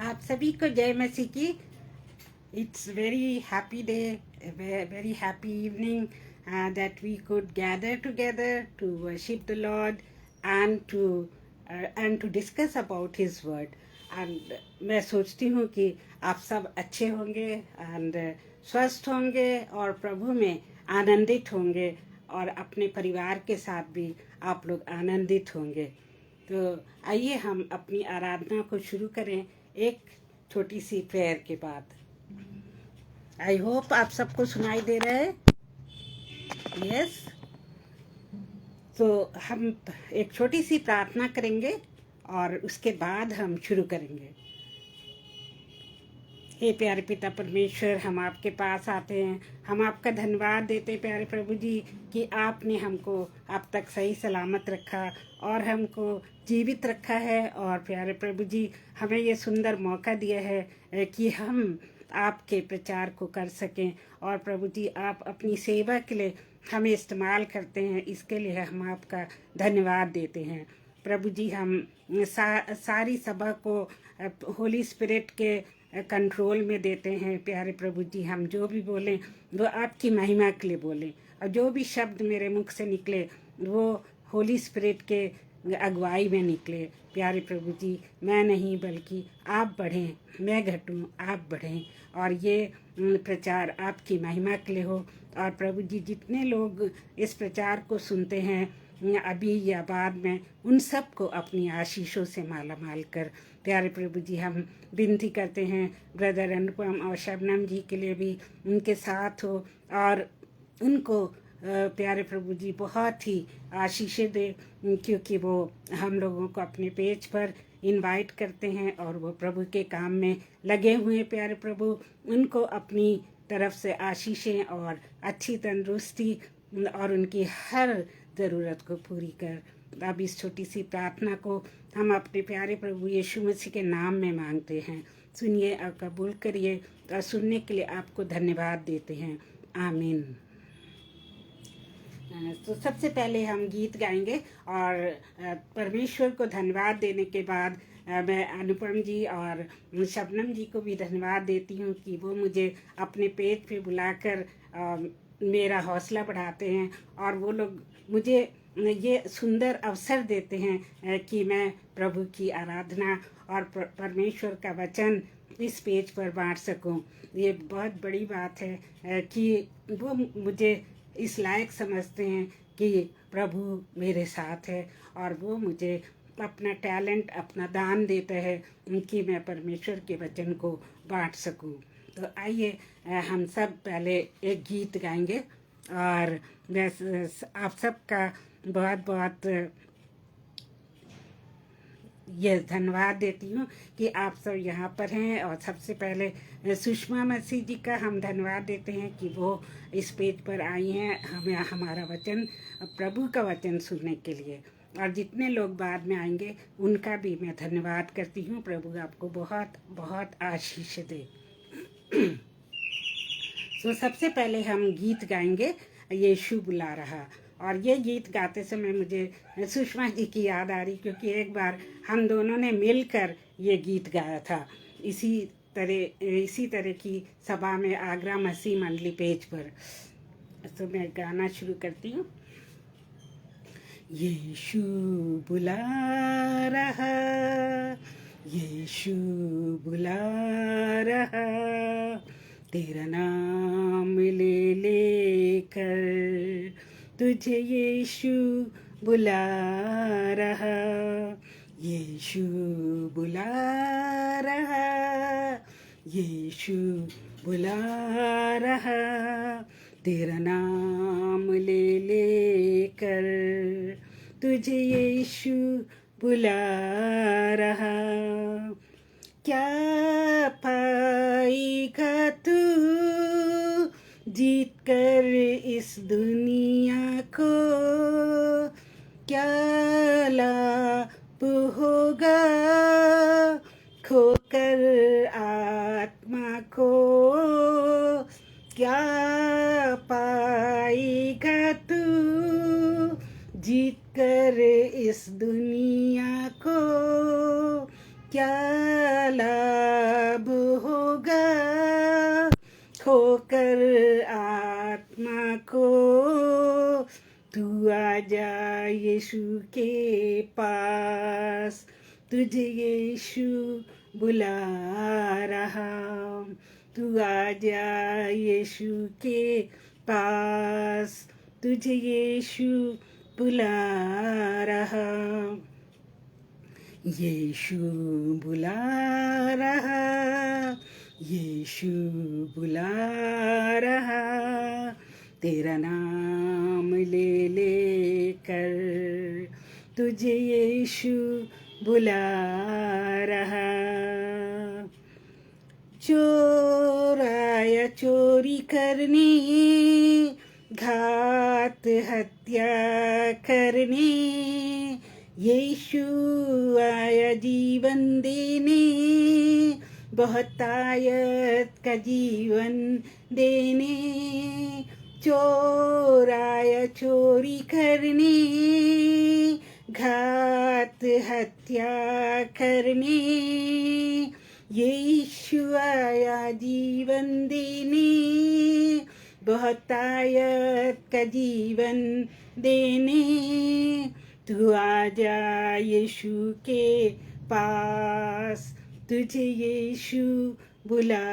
आप सभी को जय मसीह की। It's very happy day, a very happy evening that we could gather together to worship the Lord and to discuss about His word. And मैं सोचती हूँ कि आप सब अच्छे होंगे and स्वस्थ होंगे और प्रभु में आनंदित होंगे और अपने परिवार के साथ भी आप लोग आनंदित होंगे। तो आइए हम अपनी आराधना को शुरू करें एक छोटी सी प्रेयर के बाद। आई होप आप सबको सुनाई दे रहा है। यस, तो हम एक छोटी सी प्रार्थना करेंगे और उसके बाद हम शुरू करेंगे। हे प्यारे पिता परमेश्वर, हम आपके पास आते हैं। हम आपका धन्यवाद देते प्यारे प्रभु जी कि आपने हमको अब तक सही सलामत रखा और हमको जीवित रखा है। और प्यारे प्रभु जी, हमें ये सुंदर मौका दिया है कि हम आपके प्रचार को कर सकें। और प्रभु जी, आप अपनी सेवा के लिए हमें इस्तेमाल करते हैं, इसके लिए हम आपका धन्यवाद देते हैं। प्रभु जी, हम सारी सभा को होली स्पिरिट के कंट्रोल में देते हैं। प्यारे प्रभु जी, हम जो भी बोलें वो आपकी महिमा के लिए बोलें और जो भी शब्द मेरे मुख से निकले वो होली स्पिरिट के अगुवाई में निकले। प्यारे प्रभु जी, मैं नहीं बल्कि आप बढ़ें, मैं घटूं आप बढ़ें और ये प्रचार आपकी महिमा के लिए हो। और प्रभु जी, जितने लोग इस प्रचार को सुनते हैं अभी या बाद में, उन सब को अपनी आशीषों से माला माल कर। प्यारे प्रभु जी, हम विनती करते हैं ब्रदर अनुपम और शबनम जी के लिए भी उनके साथ हो और उनको प्यारे प्रभु जी बहुत ही आशीषें दे, क्योंकि वो हम लोगों को अपने पेज पर इनवाइट करते हैं और वो प्रभु के काम में लगे हुए हैं। प्यारे प्रभु, उनको अपनी तरफ से आशीषें और अच्छी तंदुरुस्ती और उनकी हर ज़रूरत को पूरी कर। अब इस छोटी सी प्रार्थना को हम अपने प्यारे प्रभु यीशु मसीह के नाम में मांगते हैं। सुनिए और कबूल करिए और सुनने के लिए आपको धन्यवाद देते हैं। आमीन। तो सबसे पहले हम गीत गाएंगे और परमेश्वर को धन्यवाद देने के बाद मैं अनुपम जी और शबनम जी को भी धन्यवाद देती हूँ कि वो मुझे अपने पेज पे बुलाकर मेरा हौसला बढ़ाते हैं और वो लोग मुझे ये सुंदर अवसर देते हैं कि मैं प्रभु की आराधना और परमेश्वर का वचन इस पेज पर बांट सकूं। ये बहुत बड़ी बात है कि वो मुझे इस लायक समझते हैं कि प्रभु मेरे साथ है और वो मुझे अपना टैलेंट, अपना दान देता है कि मैं परमेश्वर के वचन को बांट सकूं। तो आइए हम सब पहले एक गीत गाएंगे और मैं आप सबका बहुत बहुत ये धन्यवाद देती हूँ कि आप सब यहाँ पर हैं। और सबसे पहले सुषमा मसीह जी का हम धन्यवाद देते हैं कि वो इस पेज पर आई हैं हमें हमारा वचन, प्रभु का वचन सुनने के लिए। और जितने लोग बाद में आएंगे उनका भी मैं धन्यवाद करती हूँ। प्रभु आपको बहुत बहुत आशीष दे। तो सबसे पहले हम गीत गाएंगे यीशु बुला रहा। और ये गीत गाते समय मुझे सुषमा जी की याद आ रही, क्योंकि एक बार हम दोनों ने मिलकर ये गीत गाया था इसी तरह की सभा में आगरा मसीह मंडली पेज पर। तो मैं गाना शुरू करती हूँ। यीशु बुला रहा, यीशु बुला रहा, तेरा नाम ले लेकर तुझे यीशु बुला रहा, यीशु बुला रहा, यीशु बुला रहा, तेरा नाम ले लेकर तुझे यीशु बुला रहा। क्या पाएगा तू जीत कर इस दुनिया को, क्या लाभ होगा खोकर आत्मा को, क्या पाएगा तू जीत कर इस दुनिया को, क्या लाभ होगा, खोकर आत्मा को तू आजा यीशु के पास, तुझे यीशु बुला रहा, तू आजा यीशु के पास, तुझे यीशु बुला रहा, यीशु बुला रहा, यीशु बुला रहा, तेरा नाम ले ले कर, तुझे यीशु बुला रहा। चोर आया चोरी करने, घात हत्या करने, यीशु आया जीवन देने, बहुतायत का जीवन देने। चोर आया चोरी करने, घात हत्या करने, यीशु आया जीवन देने, बहुतायत का जीवन देने। तू आजा यीशु के पास, तुझे यीशु बुला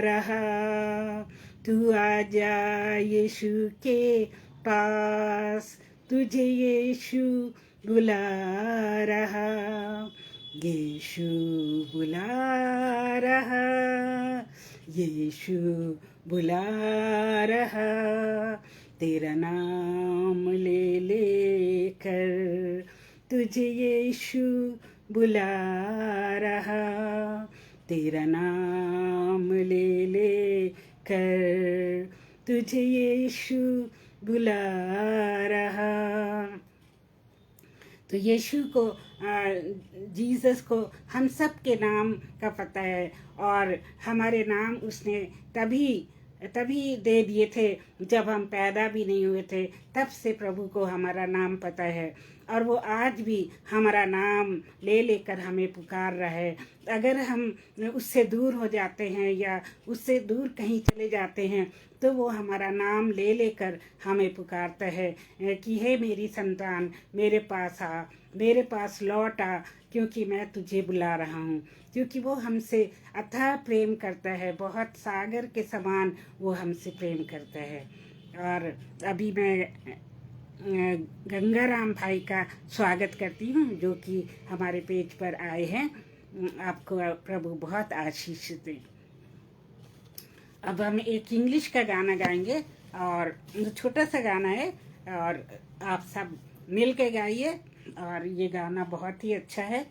रहा, तू आजा यीशु के पास, तुझे यीशु बुला रहा, यीशु बुला रहा, यीशु बुला रहा, तेरा नाम ले ले कर, तुझे यीशु बुला रहा, तेरा नाम ले ले कर, तुझे यीशु बुला रहा। तो यीशु को, जीसस को हम सब के नाम का पता है, और हमारे नाम उसने तभी दे दिए थे जब हम पैदा भी नहीं हुए थे, तब से प्रभु को हमारा नाम पता है, और वो आज भी हमारा नाम ले लेकर हमें पुकार रहा है। अगर हम उससे दूर हो जाते हैं या उससे दूर कहीं चले जाते हैं, तो वो हमारा नाम ले लेकर हमें पुकारता है कि हे मेरी संतान, मेरे पास आ, मेरे पास लौट आ, क्योंकि मैं तुझे बुला रहा हूँ। क्योंकि वो हमसे अथाह प्रेम करता है, बहुत सागर के समान वो हमसे प्रेम करता है। और अभी मैं गंगाराम भाई का स्वागत करती हूँ, जो कि हमारे पेज पर आए हैं। आपको प्रभु बहुत आशीष दे। अब हम एक इंग्लिश का गाना गाएंगे, और छोटा सा गाना है, और आप सब मिल के गाइए, और ये गाना बहुत ही अच्छा है।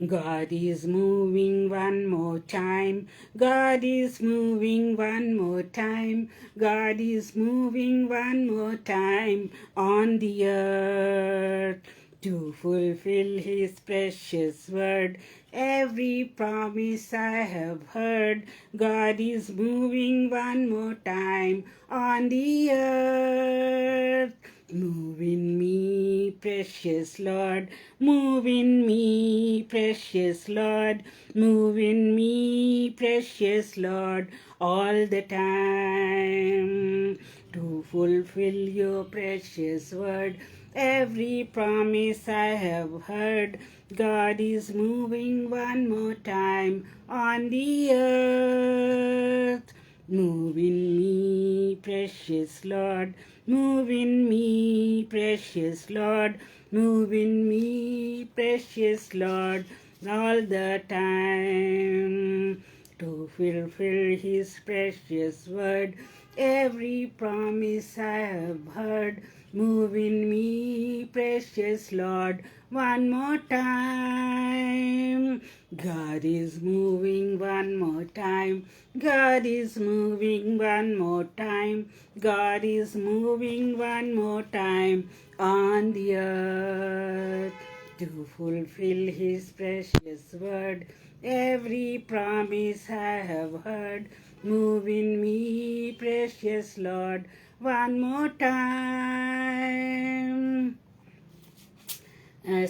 God is moving one more time, God is moving one more time, God is moving one more time on the earth to fulfill his precious word. Every promise I have heard, God is moving one more time on the earth. Move in me, precious Lord, move in me, precious Lord, move in me, precious Lord, all the time to fulfill your precious word. Every promise I have heard, God is moving one more time on the earth. Move in me, precious Lord, move in me, precious Lord, move in me, precious Lord, all the time to fulfill his precious word. Every promise I have heard, move in me, precious Lord, one more time. God is moving one more time, God is moving one more time, God is moving one more time on the earth to fulfill his precious word. Every promise I have heard, move in me, precious Lord, one more time.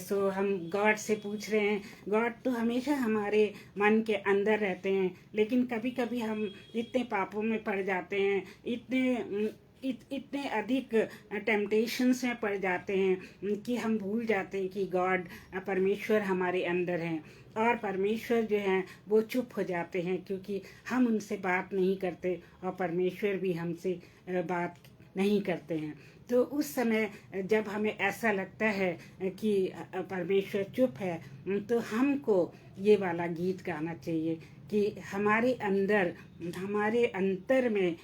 सो हम God से पूछ रहे हैं। God तो हमेशा हमारे मन के अंदर रहते हैं, लेकिन कभी कभी हम इतने पापों में पड़ जाते हैं, इतने अधिक टेम्पटेशंस में पड़ जाते हैं कि हम भूल जाते हैं कि गॉड परमेश्वर हमारे अंदर हैं। और परमेश्वर जो हैं वो चुप हो जाते हैं, क्योंकि हम उनसे बात नहीं करते और परमेश्वर भी हमसे बात नहीं करते हैं। तो उस समय जब हमें ऐसा लगता है कि परमेश्वर चुप है, तो हमको ये वाला गीत गाना चाहिए कि हमारे अंदर, हमारे अंतर में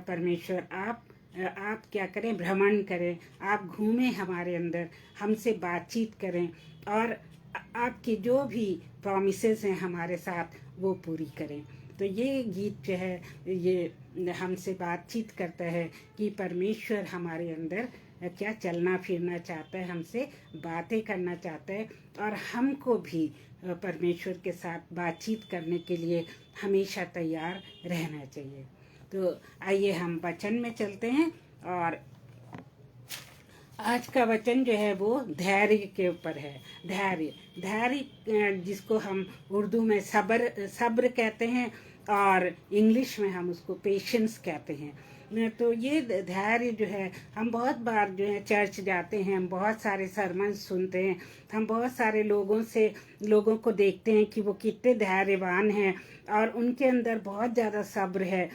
परमेश्वर आप क्या करें, भ्रमण करें, आप घूमें हमारे अंदर, हमसे बातचीत करें और आपकी जो भी प्रॉमिसेस हैं हमारे साथ वो पूरी करें। तो ये गीत जो है ये हमसे बातचीत करता है कि परमेश्वर हमारे अंदर क्या चलना फिरना चाहता है, हमसे बातें करना चाहता है और हमको भी परमेश्वर के साथ बातचीत करने के लिए हमेशा तैयार रहना चाहिए। तो आइए हम वचन में चलते हैं। और आज का वचन जो है वो धैर्य के ऊपर है। धैर्य जिसको हम उर्दू में सब्र कहते हैं और इंग्लिश में हम उसको पेशेंस कहते हैं। तो ये धैर्य जो है, हम बहुत बार जो है चर्च जाते हैं, हम बहुत सारे सरमन सुनते हैं, हम बहुत सारे लोगों को देखते हैं कि वो कितने धैर्यवान हैं और उनके अंदर बहुत ज़्यादा सब्र है,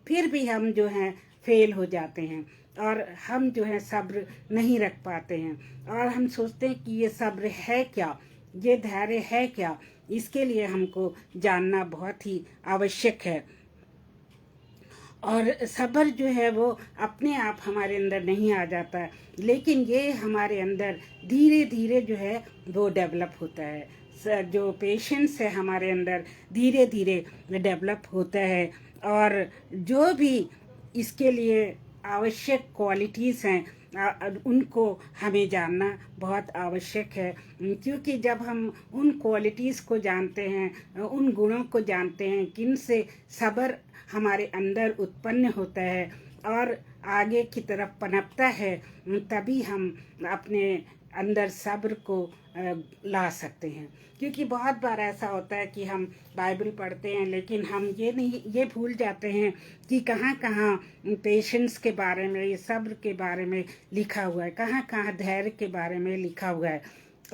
फिर भी हम जो हैं फेल हो जाते हैं और हम जो है सब्र नहीं रख पाते हैं और हम सोचते हैं कि ये सब्र है क्या, ये धैर्य है क्या। इसके लिए हमको जानना बहुत ही आवश्यक है। और सब्र जो है वो अपने आप हमारे अंदर नहीं आ जाता है, लेकिन ये हमारे अंदर धीरे धीरे जो है वो डेवलप होता है। जो पेशेंस है हमारे अंदर धीरे धीरे डेवलप होता है और जो भी इसके लिए आवश्यक क्वालिटीज़ हैं उनको हमें जानना बहुत आवश्यक है, क्योंकि जब हम उन क्वालिटीज़ को जानते हैं, उन गुणों को जानते हैं जिनसे सब्र हमारे अंदर उत्पन्न होता है और आगे की तरफ पनपता है, तभी हम अपने अंदर सब्र को ला सकते हैं। क्योंकि बहुत बार ऐसा होता है कि हम बाइबल पढ़ते हैं लेकिन हम ये भूल जाते हैं कि कहाँ कहाँ पेशेंस के बारे में, सब्र के बारे में लिखा हुआ है, कहाँ कहाँ धैर्य के बारे में लिखा हुआ है।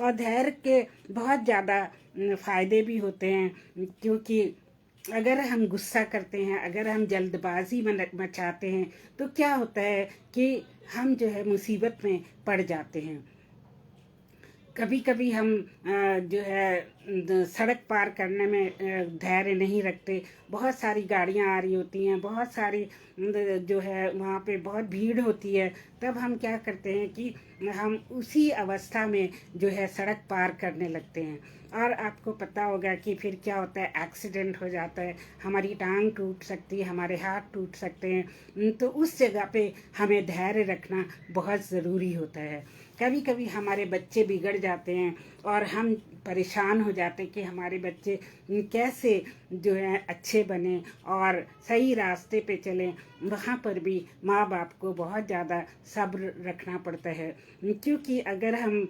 और धैर्य के बहुत ज़्यादा फ़ायदे भी होते हैं, क्योंकि अगर हम गुस्सा करते हैं, अगर हम जल्दबाजी मचाते हैं, तो क्या होता है कि हम जो है मुसीबत में पड़ जाते हैं। कभी कभी हम जो है सड़क पार करने में धैर्य नहीं रखते, बहुत सारी गाड़ियां आ रही होती हैं, बहुत सारी जो है वहाँ पे बहुत भीड़ होती है, तब हम क्या करते हैं कि हम उसी अवस्था में जो है सड़क पार करने लगते हैं और आपको पता होगा कि फिर क्या होता है, एक्सीडेंट हो जाता है, हमारी टांग टूट सकती है, हमारे हाथ टूट सकते हैं। तो उस जगह पे हमें धैर्य रखना बहुत ज़रूरी होता है। कभी कभी हमारे बच्चे बिगड़ जाते हैं और हम परेशान हो जाते हैं कि हमारे बच्चे कैसे जो है अच्छे बने और सही रास्ते पे चलें। वहाँ पर भी माँ बाप को बहुत ज़्यादा सब्र रखना पड़ता है, क्योंकि अगर हम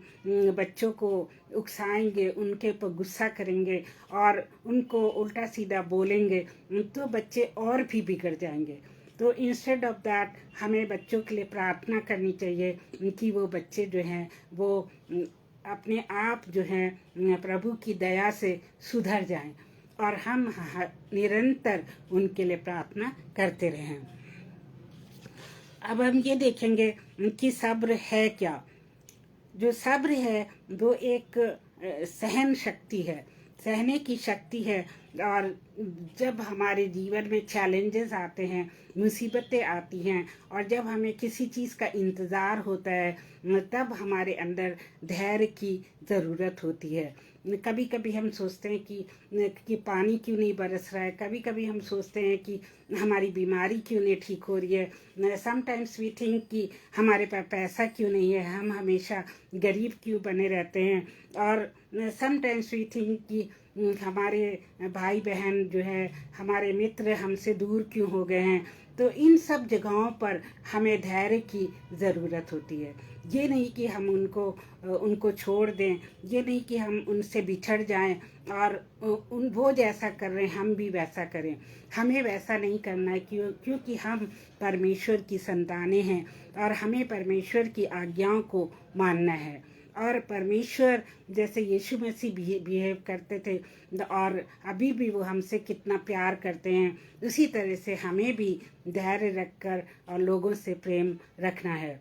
बच्चों को उकसाएंगे, उनके ऊपर गुस्सा करेंगे और उनको उल्टा सीधा बोलेंगे, तो बच्चे और भी बिगड़ जाएंगे। तो इंस्टेड ऑफ दैट हमें बच्चों के लिए प्रार्थना करनी चाहिए कि वो बच्चे जो हैं वो अपने आप जो हैं प्रभु की दया से सुधर जाएं और हम निरंतर उनके लिए प्रार्थना करते रहें। अब हम ये देखेंगे कि सब्र है क्या। जो सब्र है वो एक सहन शक्ति है, सहने की शक्ति है। और जब हमारे जीवन में चैलेंजेस आते हैं, मुसीबतें आती हैं और जब हमें किसी चीज़ का इंतज़ार होता है, तब हमारे अंदर धैर्य की ज़रूरत होती है। कभी कभी हम सोचते हैं कि पानी क्यों नहीं बरस रहा है, कभी कभी हम सोचते हैं कि हमारी बीमारी क्यों नहीं ठीक हो रही है। समटाइम्स वी थिंक कि हमारे पास पैसा क्यों नहीं है, हम हमेशा गरीब क्यों बने रहते हैं। और समटाइम्स वी थिंक कि हमारे भाई बहन जो है, हमारे मित्र हमसे दूर क्यों हो गए हैं। तो इन सब जगहों पर हमें धैर्य की ज़रूरत होती है। ये नहीं कि हम उनको छोड़ दें, ये नहीं कि हम उनसे बिछड़ जाएं और वो जैसा कर रहे हैं हम भी वैसा करें। हमें वैसा नहीं करना है, क्योंकि हम परमेश्वर की संतानें हैं और हमें परमेश्वर की आज्ञाओं को मानना है। और परमेश्वर जैसे यीशु मसीह बिहेव करते थे और अभी भी वो हमसे कितना प्यार करते हैं, उसी तरह से हमें भी धैर्य रखकर और लोगों से प्रेम रखना है।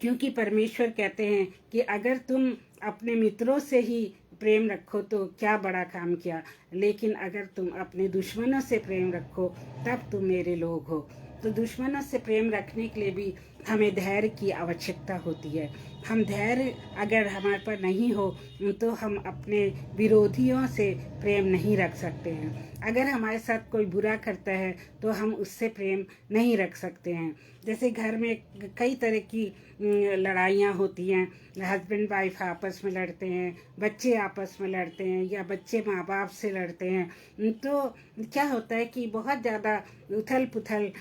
क्योंकि परमेश्वर कहते हैं कि अगर तुम अपने मित्रों से ही प्रेम रखो तो क्या बड़ा काम किया, लेकिन अगर तुम अपने दुश्मनों से प्रेम रखो तब तुम मेरे लोग हो। तो दुश्मनों से प्रेम रखने के लिए भी हमें धैर्य की आवश्यकता होती है। हम धैर्य अगर हमारे पर नहीं हो तो हम अपने विरोधियों से प्रेम नहीं रख सकते हैं। अगर हमारे साथ कोई बुरा करता है तो हम उससे प्रेम नहीं रख सकते हैं। जैसे घर में कई तरह की लड़ाइयाँ होती हैं, हस्बैंड वाइफ आपस में लड़ते हैं, बच्चे आपस में लड़ते हैं, या बच्चे माँ बाप से लड़ते हैं, तो क्या होता है कि बहुत ज़्यादा उथल पुथल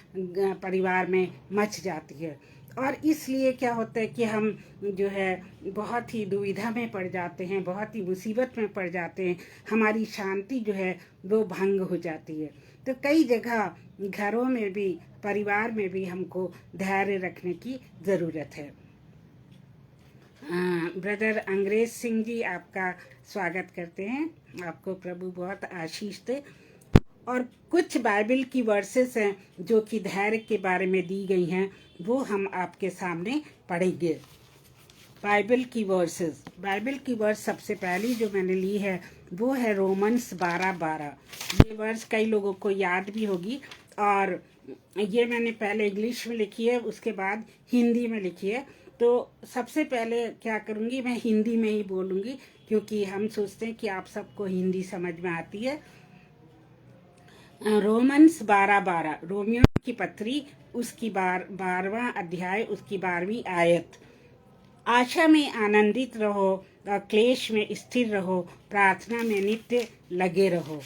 परिवार में मच जाती है। और इसलिए क्या होता है कि हम जो है बहुत ही दुविधा में पड़ जाते हैं, बहुत ही मुसीबत में पड़ जाते हैं, हमारी शांति जो है वो भंग हो जाती है। तो कई जगह घरों में भी, परिवार में भी हमको धैर्य रखने की ज़रूरत है। ब्रदर अंग्रेज सिंह जी, आपका स्वागत करते हैं। आपको प्रभु बहुत आशीष दे। और कुछ बाइबल की वर्सेस हैं जो कि धैर्य के बारे में दी गई हैं, वो हम आपके सामने पढ़ेंगे। बाइबल की वर्स सबसे पहली जो मैंने ली है वो है रोमन्स 12:12। ये वर्स कई लोगों को याद भी होगी, और ये मैंने पहले इंग्लिश में लिखी है, उसके बाद हिंदी में लिखी है। तो सबसे पहले क्या करूँगी, मैं हिंदी में ही बोलूँगी, क्योंकि हम सोचते हैं कि आप सबको हिंदी समझ में आती है। रोमन्स 12:12, रोमियो की पत्री, उसकी 12वां अध्याय, उसकी 12वीं आयत। आशा में आनंदित रहो और क्लेश में स्थिर रहो, प्रार्थना में नित्य लगे रहो।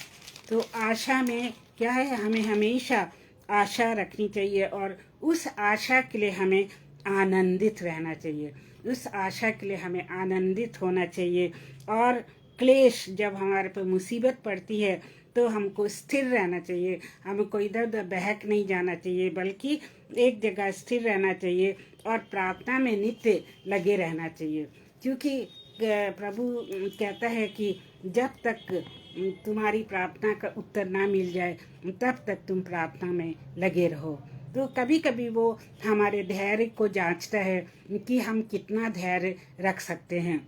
तो आशा में क्या है, हमें हमेशा आशा रखनी चाहिए और उस आशा के लिए हमें आनंदित रहना चाहिए, उस आशा के लिए हमें आनंदित होना चाहिए। और क्लेश, जब हमारे पर मुसीबत पड़ती है तो हमको स्थिर रहना चाहिए, हमको इधर उधर बहक नहीं जाना चाहिए, बल्कि एक जगह स्थिर रहना चाहिए और प्रार्थना में नित्य लगे रहना चाहिए। क्योंकि प्रभु कहता है कि जब तक तुम्हारी प्रार्थना का उत्तर ना मिल जाए तब तक तुम प्रार्थना में लगे रहो। तो कभी कभी वो हमारे धैर्य को जांचता है कि हम कितना धैर्य रख सकते हैं।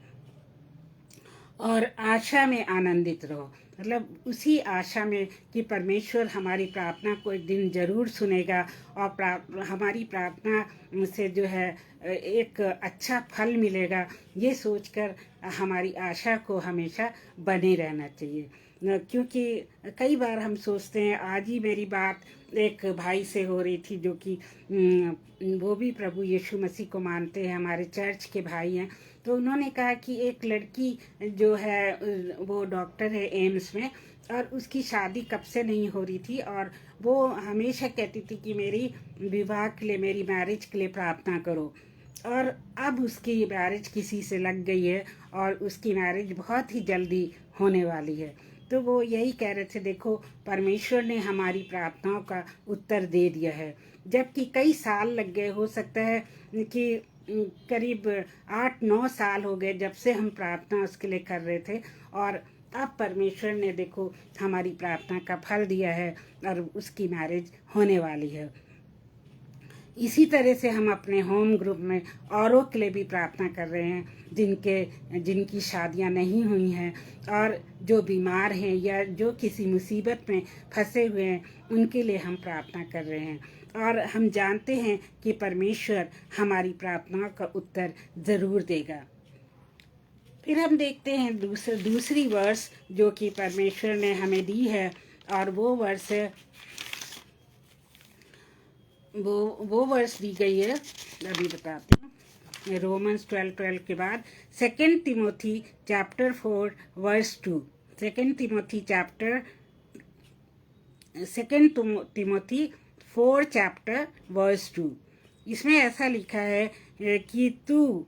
और आशा में आनंदित रहो, मतलब उसी आशा में कि परमेश्वर हमारी प्रार्थना को एक दिन ज़रूर सुनेगा और हमारी प्रार्थना से जो है एक अच्छा फल मिलेगा, ये सोचकर हमारी आशा को हमेशा बने रहना चाहिए। क्योंकि कई बार हम सोचते हैं, आज ही मेरी बात एक भाई से हो रही थी जो कि वो भी प्रभु यीशु मसीह को मानते हैं, हमारे चर्च के भाई हैं। तो उन्होंने कहा कि एक लड़की जो है वो डॉक्टर है एम्स में, और उसकी शादी कब से नहीं हो रही थी, और वो हमेशा कहती थी कि मेरी विवाह के लिए, मेरी मैरिज के लिए प्रार्थना करो। और अब उसकी मैरिज किसी से लग गई है और उसकी मैरिज बहुत ही जल्दी होने वाली है। तो वो यही कह रहे थे, देखो परमेश्वर ने हमारी प्रार्थनाओं का उत्तर दे दिया है, जबकि कई साल लग गए। हो सकता है कि करीब 8-9 साल हो गए जब से हम प्रार्थना उसके लिए कर रहे थे, और अब परमेश्वर ने देखो हमारी प्रार्थना का फल दिया है और उसकी मैरिज होने वाली है। इसी तरह से हम अपने होम ग्रुप में औरों के लिए भी प्रार्थना कर रहे हैं जिनकी शादियां नहीं हुई हैं और जो बीमार हैं या जो किसी मुसीबत में फंसे हुए हैं, उनके लिए हम प्रार्थना कर रहे हैं। और हम जानते हैं कि परमेश्वर हमारी प्रार्थनाओं का उत्तर ज़रूर देगा। फिर हम देखते हैं दूसरी वर्स जो कि परमेश्वर ने हमें दी है, और वो वर्स वो वर्स दी गई है, अभी बताती हूँ। रोमन्स 12:12 के बाद 2 Timothy chapter 4 verse 2। 2 Timothy 4 chapter verse 2। इसमें ऐसा लिखा है कि तू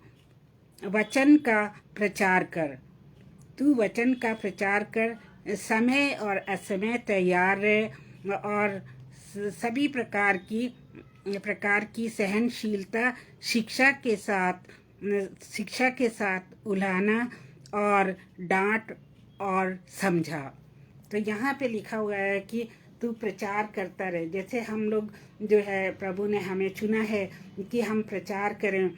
वचन का प्रचार कर, तू वचन का प्रचार कर, समय और असमय तैयार रहे और सभी प्रकार की सहनशीलता शिक्षा के साथ उलाहना और डांट और समझा। तो यहाँ पे लिखा हुआ है कि तू प्रचार करता रहे। जैसे हम लोग जो है, प्रभु ने हमें चुना है कि हम प्रचार करें।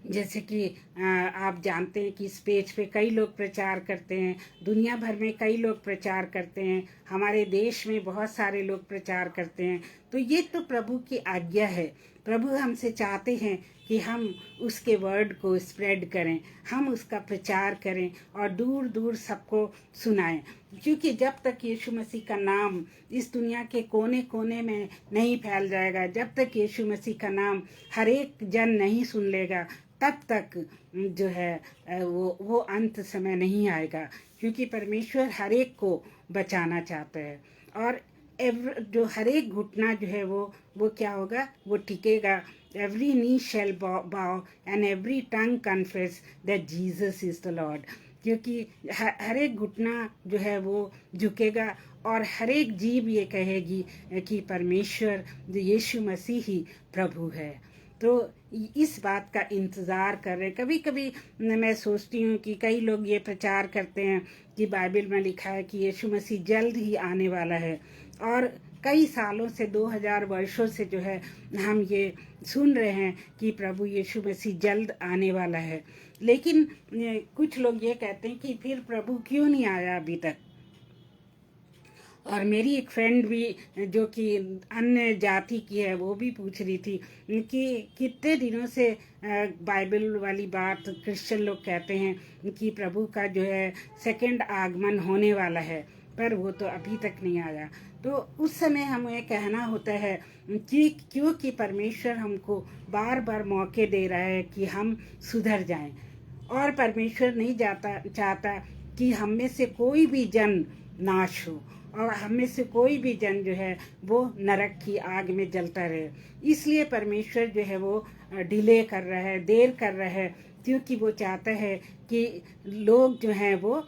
जैसे कि आप जानते हैं कि स्टेज पे कई लोग प्रचार करते हैं, दुनिया भर में कई लोग प्रचार करते हैं, हमारे देश में बहुत सारे लोग प्रचार करते हैं। तो ये तो प्रभु की आज्ञा है। प्रभु हमसे चाहते हैं कि हम उसके वर्ड को स्प्रेड करें, हम उसका प्रचार करें और दूर दूर सबको सुनाएं। क्योंकि जब तक यीशु मसीह का नाम इस दुनिया के कोने कोने में नहीं फैल जाएगा, जब तक यीशु मसीह का नाम हर एक जन नहीं सुन लेगा, तब तक जो है वो अंत समय नहीं आएगा। क्योंकि परमेश्वर हर एक को बचाना चाहता है और जो हर एक घुटना जो है वो क्या होगा, वो टिकेगा। एवरी नी शैल बाउ and every tongue confess that Jesus is the Lord. क्योंकि हर एक घुटना जो है वो झुकेगा और हर एक जीभ ये कहेगी कि परमेश्वर यीशु मसीह ही प्रभु है। तो इस बात का इंतज़ार कर रहे। कभी कभी मैं सोचती हूँ कि कई लोग ये प्रचार करते हैं कि बाइबल में लिखा है कि यीशु मसीह जल्द ही आने वाला है, और कई सालों से 2000 वर्षों से जो है हम ये सुन रहे हैं कि प्रभु यीशु मसीह जल्द आने वाला है। लेकिन कुछ लोग ये कहते हैं कि फिर प्रभु क्यों नहीं आया अभी तक। और मेरी एक फ्रेंड भी जो कि अन्य जाति की है, वो भी पूछ रही थी कि कितने दिनों से बाइबल वाली बात क्रिश्चियन लोग कहते हैं कि प्रभु का जो है सेकंड आगमन होने वाला है, पर वो तो अभी तक नहीं आया। तो उस समय हमें कहना होता है कि क्योंकि परमेश्वर हमको बार बार मौके दे रहा है कि हम सुधर जाएं, और परमेश्वर नहीं चाहता कि हम में से कोई भी जन नाश हो और हम में से कोई भी जन जो है वो नरक की आग में जलता रहे। इसलिए परमेश्वर जो है वो डिले कर रहा है, देर कर रहा है, क्योंकि वो चाहता है कि लोग जो हैं वो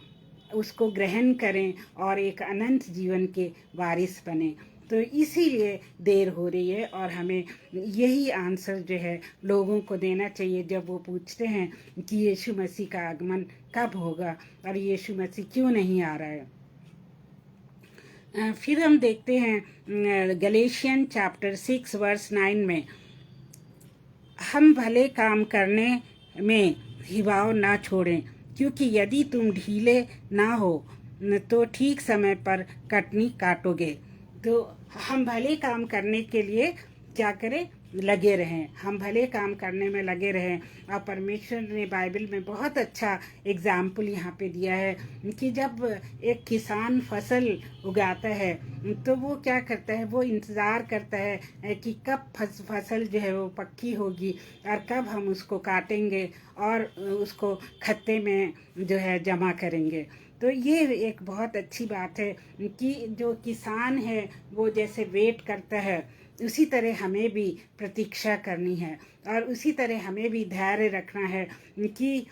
उसको ग्रहण करें और एक अनंत जीवन के वारिस बने। तो इसीलिए देर हो रही है और हमें यही आंसर जो है लोगों को देना चाहिए जब वो पूछते हैं कि यीशु मसीह का आगमन कब होगा और यीशु मसीह क्यों नहीं आ रहा है। फिर हम देखते हैं गलेशियन चैप्टर 6 वर्स 9 में, हम भले काम करने में हिवाव ना छोड़ें, क्योंकि यदि तुम ढीले ना हो तो ठीक समय पर कटनी काटोगे। तो हम भले काम करने के लिए क्या करें, लगे रहें, हम भले काम करने में लगे रहें। और परमेश्वर ने बाइबल में बहुत अच्छा एग्जाम्पल यहाँ पे दिया है कि जब एक किसान फसल उगाता है तो वो क्या करता है, वो इंतज़ार करता है कि कब फसल जो है वो पक्की होगी और कब हम उसको काटेंगे और उसको खत्ते में जो है जमा करेंगे। तो ये एक बहुत अच्छी बात है कि जो किसान है वो जैसे वेट करता है, उसी तरह हमें भी प्रतीक्षा करनी है और उसी तरह हमें भी धैर्य रखना है कि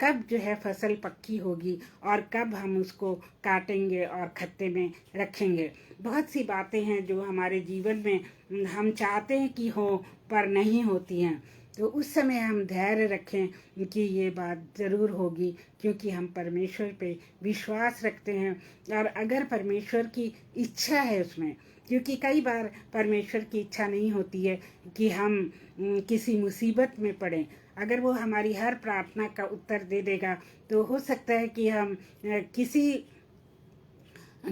कब जो है फसल पक्की होगी और कब हम उसको काटेंगे और खत्ते में रखेंगे। बहुत सी बातें हैं जो हमारे जीवन में हम चाहते हैं कि हो पर नहीं होती हैं। तो उस समय हम धैर्य रखें कि ये बात ज़रूर होगी, क्योंकि हम परमेश्वर पे विश्वास रखते हैं और अगर परमेश्वर की इच्छा है उसमें, क्योंकि कई बार परमेश्वर की इच्छा नहीं होती है कि हम किसी मुसीबत में पड़ें। अगर वो हमारी हर प्रार्थना का उत्तर दे देगा तो हो सकता है कि हम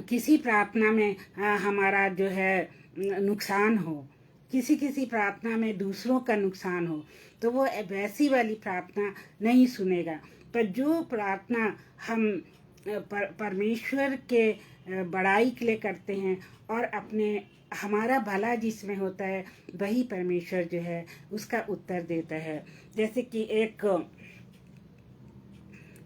किसी प्रार्थना में हमारा जो है नुकसान हो, किसी प्रार्थना में दूसरों का नुकसान हो, तो वो वैसी वाली प्रार्थना नहीं सुनेगा। पर जो प्रार्थना हम परमेश्वर के बड़ाई के लिए करते हैं और हमारा भला जिसमें होता है, वही परमेश्वर जो है उसका उत्तर देता है। जैसे कि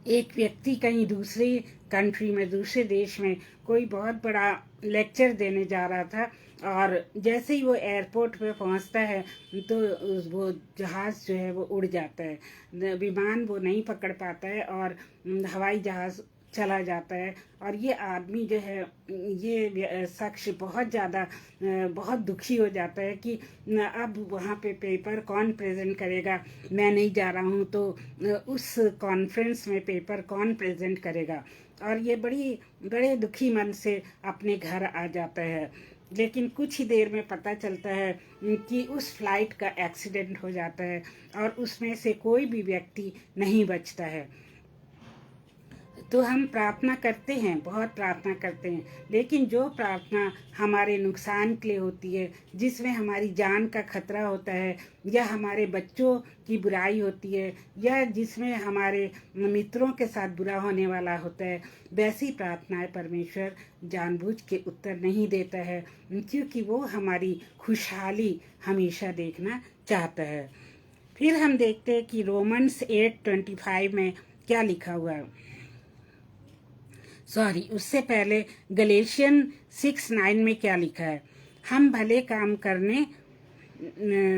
एक व्यक्ति कहीं दूसरी कंट्री में, दूसरे देश में कोई बहुत बड़ा लेक्चर देने जा रहा था, और जैसे ही वो एयरपोर्ट पे पहुंचता है तो वो जहाज़ जो है वो उड़ जाता है, विमान वो नहीं पकड़ पाता है और हवाई जहाज़ चला जाता है। और ये आदमी जो है, ये शख्स बहुत ज़्यादा बहुत दुखी हो जाता है कि अब वहाँ पे पेपर कौन प्रेजेंट करेगा, मैं नहीं जा रहा हूँ तो उस कॉन्फ्रेंस में पेपर कौन प्रेजेंट करेगा। और ये बड़े दुखी मन से अपने घर आ जाता है। लेकिन कुछ ही देर में पता चलता है कि उस फ्लाइट का एक्सीडेंट हो जाता है और उसमें से कोई भी व्यक्ति नहीं बचता है। तो हम प्रार्थना करते हैं, बहुत प्रार्थना करते हैं, लेकिन जो प्रार्थना हमारे नुकसान के लिए होती है, जिसमें हमारी जान का खतरा होता है, या हमारे बच्चों की बुराई होती है, या जिसमें हमारे मित्रों के साथ बुरा होने वाला होता है, वैसी प्रार्थनाएं परमेश्वर जानबूझ के उत्तर नहीं देता है, क्योंकि वो हमारी खुशहाली हमेशा देखना चाहता है। फिर हम देखते हैं कि रोमन्स 8:25 में क्या लिखा हुआ है। सॉरी, उससे पहले गलेशियन 6:9 में क्या लिखा है। हम भले काम करने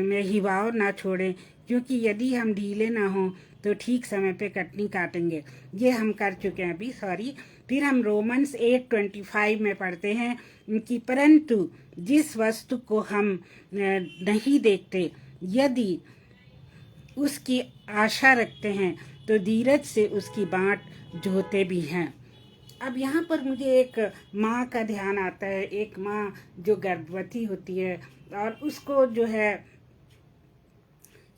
में हिवाव ना छोड़ें, क्योंकि यदि हम ढीले ना हों तो ठीक समय पे कटनी काटेंगे। ये हम कर चुके हैं अभी, सॉरी। फिर हम रोमन्स 8:25 में पढ़ते हैं कि परंतु जिस वस्तु को हम नहीं देखते, यदि उसकी आशा रखते हैं तो धीरज से उसकी बाट जोहते भी हैं। अब यहाँ पर मुझे एक माँ का ध्यान आता है, एक माँ जो गर्भवती होती है और उसको जो है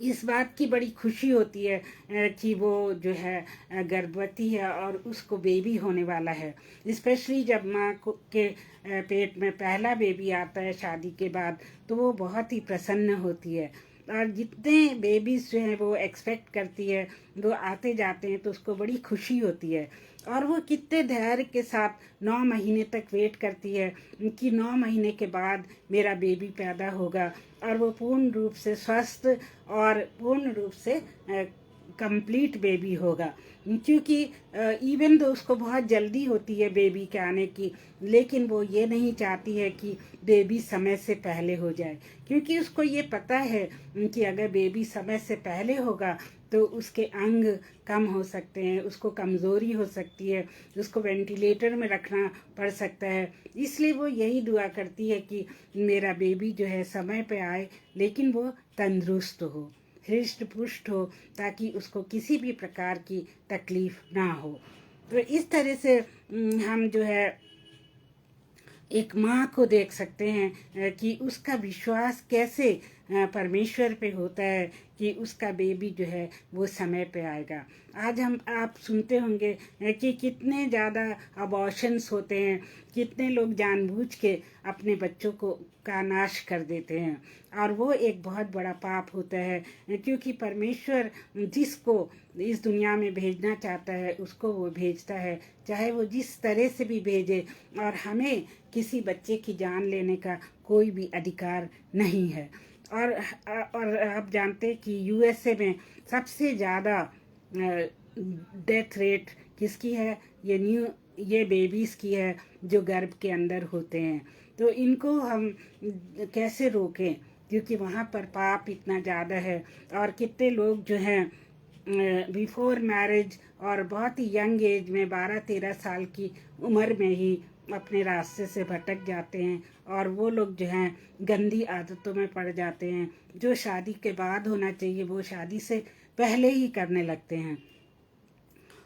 इस बात की बड़ी खुशी होती है कि वो जो है गर्भवती है और उसको बेबी होने वाला है। स्पेशली जब माँ को के पेट में पहला बेबी आता है शादी के बाद, तो वो बहुत ही प्रसन्न होती है। और जितने बेबीज जो हैं वो एक्सपेक्ट करती है, वो आते जाते हैं तो उसको बड़ी खुशी होती है। और वो कितने धैर्य के साथ 9 महीने तक वेट करती है कि 9 महीने के बाद मेरा बेबी पैदा होगा और वो पूर्ण रूप से स्वस्थ और पूर्ण रूप से कंप्लीट बेबी होगा। क्योंकि इवन तो उसको बहुत जल्दी होती है बेबी के आने की, लेकिन वो ये नहीं चाहती है कि बेबी समय से पहले हो जाए, क्योंकि उसको ये पता है कि अगर बेबी समय से पहले होगा तो उसके अंग कम हो सकते हैं, उसको कमज़ोरी हो सकती है, उसको वेंटिलेटर में रखना पड़ सकता है। इसलिए वो यही दुआ करती है कि मेरा बेबी जो है समय पे आए, लेकिन वो तंदुरुस्त हो, हृष्ट पुष्ट हो, ताकि उसको किसी भी प्रकार की तकलीफ ना हो। तो इस तरह से हम जो है एक माँ को देख सकते हैं कि उसका विश्वास कैसे परमेश्वर पे होता है कि उसका बेबी जो है वो समय पे आएगा। आज आप सुनते होंगे कि कितने ज़्यादा अबॉर्शंस होते हैं, कितने लोग जानबूझ के अपने बच्चों का नाश कर देते हैं, और वो एक बहुत बड़ा पाप होता है, क्योंकि परमेश्वर जिसको इस दुनिया में भेजना चाहता है उसको वो भेजता है, चाहे वो जिस तरह से भी भेजे। और हमें किसी बच्चे की जान लेने का कोई भी अधिकार नहीं है। और आप जानते हैं कि यूएसए में सबसे ज़्यादा डेथ रेट किसकी है? ये बेबीज़ की है जो गर्भ के अंदर होते हैं। तो इनको हम कैसे रोकें, क्योंकि वहाँ पर पाप इतना ज़्यादा है। और कितने लोग जो हैं बिफोर मैरिज और बहुत ही यंग एज में 12-13 साल की उम्र में ही अपने रास्ते से भटक जाते हैं, और वो लोग जो हैं गंदी आदतों में पड़ जाते हैं। जो शादी के बाद होना चाहिए वो शादी से पहले ही करने लगते हैं।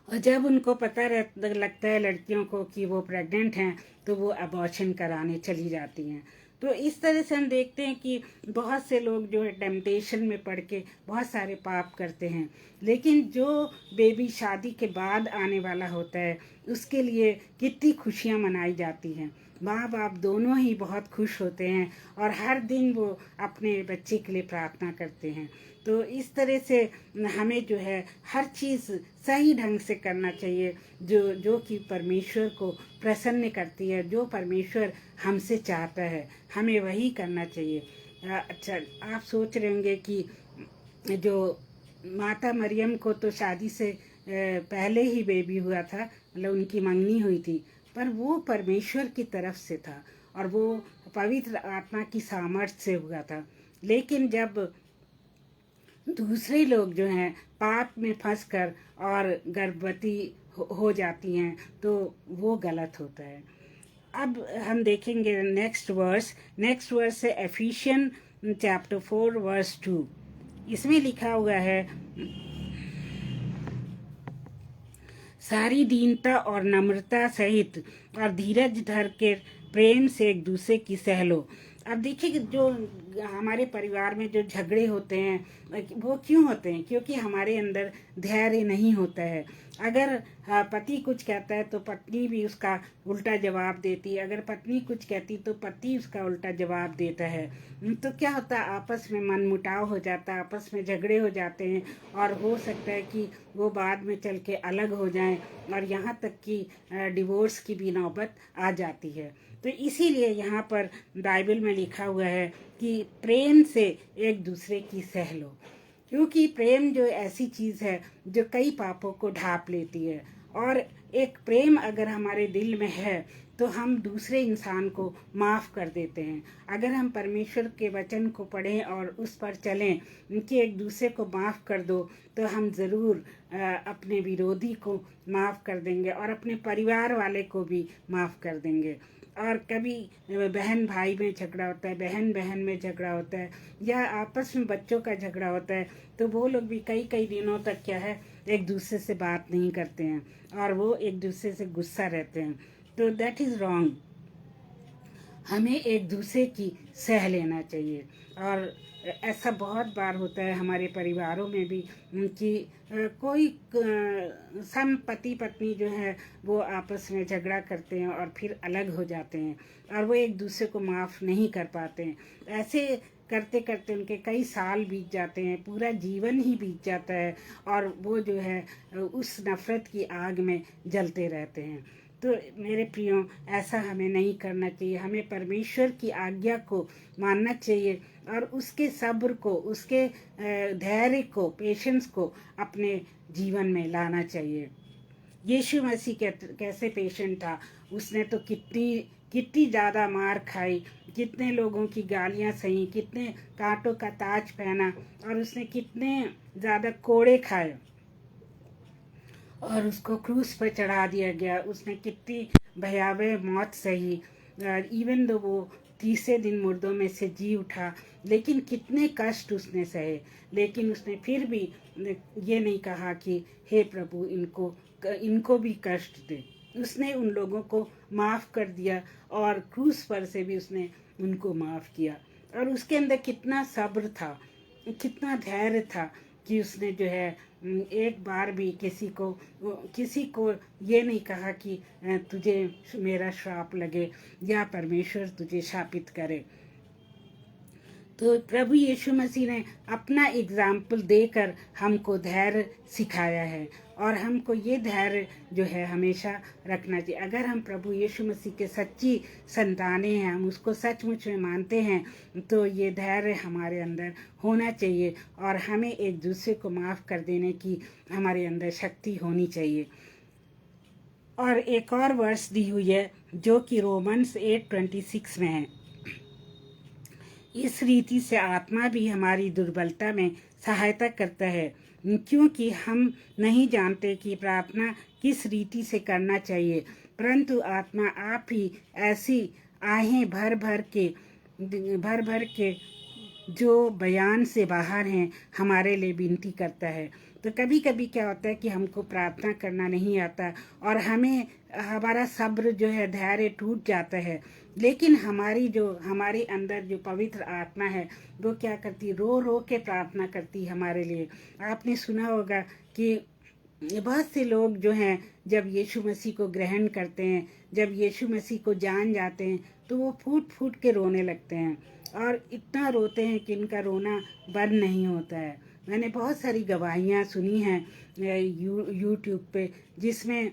और जब उनको पता लगता है लड़कियों को कि वो प्रेग्नेंट हैं, तो वो अबॉर्शन कराने चली जाती हैं। तो इस तरह से हम देखते हैं कि बहुत से लोग जो है टेम्पटेशन में पड़ के बहुत सारे पाप करते हैं। लेकिन जो बेबी शादी के बाद आने वाला होता है उसके लिए कितनी खुशियाँ मनाई जाती हैं। माँ बाप दोनों ही बहुत खुश होते हैं और हर दिन वो अपने बच्चे के लिए प्रार्थना करते हैं। तो इस तरह से हमें जो है हर चीज़ सही ढंग से करना चाहिए, जो कि परमेश्वर को प्रसन्न करती है, जो परमेश्वर हमसे चाहता है हमें वही करना चाहिए। अच्छा, आप सोच रहे होंगे कि जो माता मरियम को तो शादी से पहले ही बेबी हुआ था, मतलब उनकी मंगनी हुई थी, पर वो परमेश्वर की तरफ से था और वो पवित्र आत्मा की सामर्थ्य से हुआ था। लेकिन जब दूसरे लोग जो हैं पाप में फंसकर और गर्भवती हो जाती हैं तो वो गलत होता है। अब हम देखेंगे नेक्स्ट वर्स है एफिशियन चैप्टर 4 वर्स 2। इसमें लिखा हुआ है, सारी दीनता और नम्रता सहित और धीरज धर के प्रेम से एक दूसरे की सह लो। अब देखिए कि जो हमारे परिवार में जो झगड़े होते हैं वो क्यों होते हैं? क्योंकि हमारे अंदर धैर्य नहीं होता है। अगर पति कुछ कहता है तो पत्नी भी उसका उल्टा जवाब देती है, अगर पत्नी कुछ कहती तो पति उसका उल्टा जवाब देता है। तो क्या होता है, आपस में मनमुटाव हो जाता है, आपस में झगड़े हो जाते हैं और हो सकता है कि वो बाद में चल के अलग हो जाएं और यहाँ तक कि डिवोर्स की भी नौबत आ जाती है। तो इसीलिए यहाँ पर बाइबल में लिखा हुआ है कि प्रेम से एक दूसरे की सह लो, क्योंकि प्रेम जो ऐसी चीज़ है जो कई पापों को ढाँप लेती है। और एक प्रेम अगर हमारे दिल में है तो हम दूसरे इंसान को माफ़ कर देते हैं। अगर हम परमेश्वर के वचन को पढ़ें और उस पर चलें कि एक दूसरे को माफ़ कर दो, तो हम ज़रूर अपने विरोधी को माफ़ कर देंगे और अपने परिवार वाले को भी माफ़ कर देंगे। और कभी बहन भाई में झगड़ा होता है, बहन बहन में झगड़ा होता है, या आपस में बच्चों का झगड़ा होता है, तो वो लोग भी कई कई दिनों तक क्या है एक दूसरे से बात नहीं करते हैं और वो एक दूसरे से गुस्सा रहते हैं। तो दैट इज़ रॉन्ग। हमें एक दूसरे की सह लेना चाहिए। और ऐसा बहुत बार होता है हमारे परिवारों में भी कि कोई सम पति पत्नी जो है वो आपस में झगड़ा करते हैं और फिर अलग हो जाते हैं और वो एक दूसरे को माफ़ नहीं कर पाते हैं। ऐसे करते करते उनके कई साल बीत जाते हैं, पूरा जीवन ही बीत जाता है और वो जो है उस नफ़रत की आग में जलते रहते हैं। तो मेरे प्रियो, ऐसा हमें नहीं करना चाहिए। हमें परमेश्वर की आज्ञा को मानना चाहिए और उसके सब्र को, उसके धैर्य को, पेशेंस को अपने जीवन में लाना चाहिए। यीशु मसीह कैसे पेशेंट था, उसने तो कितनी कितनी ज़्यादा मार खाई, कितने लोगों की गालियाँ सही, कितने कांटों का ताज पहना और उसने कितने ज़्यादा कोड़े खाए और उसको क्रूस पर चढ़ा दिया गया। उसने कितनी भयावह मौत सही। इवन दो वो तीसरे दिन मुर्दों में से जी उठा, लेकिन कितने कष्ट उसने सहे, लेकिन उसने फिर भी ये नहीं कहा कि हे प्रभु इनको भी कष्ट दे। उसने उन लोगों को माफ़ कर दिया और क्रूस पर से भी उसने उनको माफ़ किया। और उसके अंदर कितना सब्र था, कितना धैर्य था कि उसने जो है एक बार भी किसी को ये नहीं कहा कि तुझे मेरा श्राप लगे या परमेश्वर तुझे शापित करे। तो प्रभु यीशु मसीह ने अपना एग्जाम्पल देकर हमको धैर्य सिखाया है और हमको ये धैर्य जो है हमेशा रखना चाहिए। अगर हम प्रभु यीशु मसीह के सच्ची संतानें हैं, हम उसको सचमुच में मानते हैं, तो ये धैर्य हमारे अंदर होना चाहिए और हमें एक दूसरे को माफ़ कर देने की हमारे अंदर शक्ति होनी चाहिए। और एक और वर्स दी हुई है जो कि रोमन्स 8:26 में है, इस रीति से आत्मा भी हमारी दुर्बलता में सहायता करता है, क्योंकि हम नहीं जानते कि प्रार्थना किस रीति से करना चाहिए, परंतु आत्मा आप ही ऐसी आहें भर भर के जो बयान से बाहर हैं हमारे लिए विनती करता है। तो कभी कभी क्या होता है कि हमको प्रार्थना करना नहीं आता और हमारा सब्र जो है, धैर्य टूट जाता है, लेकिन हमारे अंदर जो पवित्र आत्मा है वो क्या करती, रो रो के प्रार्थना करती हमारे लिए। आपने सुना होगा कि बहुत से लोग जो हैं जब यीशु मसीह को ग्रहण करते हैं, जब यीशु मसीह को जान जाते हैं, तो वो फूट फूट के रोने लगते हैं और इतना रोते हैं कि इनका रोना बंद नहीं होता है। मैंने बहुत सारी गवाहियाँ सुनी हैं यूट्यूब पे, जिसमें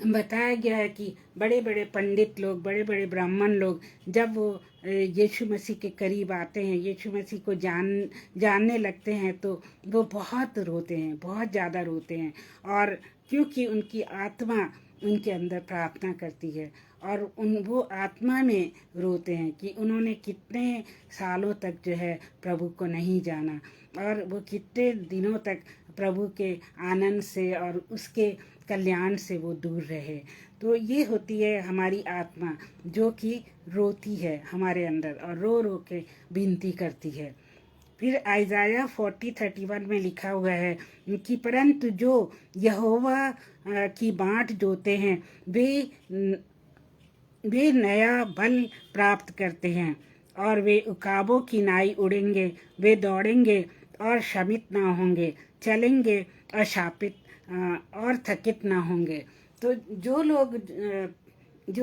बताया गया है कि बड़े बड़े पंडित लोग, बड़े बड़े ब्राह्मण लोग जब वो यीशु मसीह के करीब आते हैं, यीशु मसीह को जानने लगते हैं, तो वो बहुत रोते हैं, बहुत ज़्यादा रोते हैं। और क्योंकि उनकी आत्मा उनके अंदर प्रार्थना करती है और वो आत्मा में रोते हैं कि उन्होंने कितने सालों तक जो है प्रभु को नहीं जाना और वो कितने दिनों तक प्रभु के आनंद से और उसके कल्याण से वो दूर रहे। तो ये होती है हमारी आत्मा जो कि रोती है हमारे अंदर और रो रो के विनती करती है। फिर आइज़ाया 40:31 में लिखा हुआ है कि परंतु जो यहोवा की बाट जोते हैं वे नया बल प्राप्त करते हैं और वे उकाबों की नाई उड़ेंगे, वे दौड़ेंगे और शमित ना होंगे, चलेंगे और शापित और थकित ना होंगे। तो जो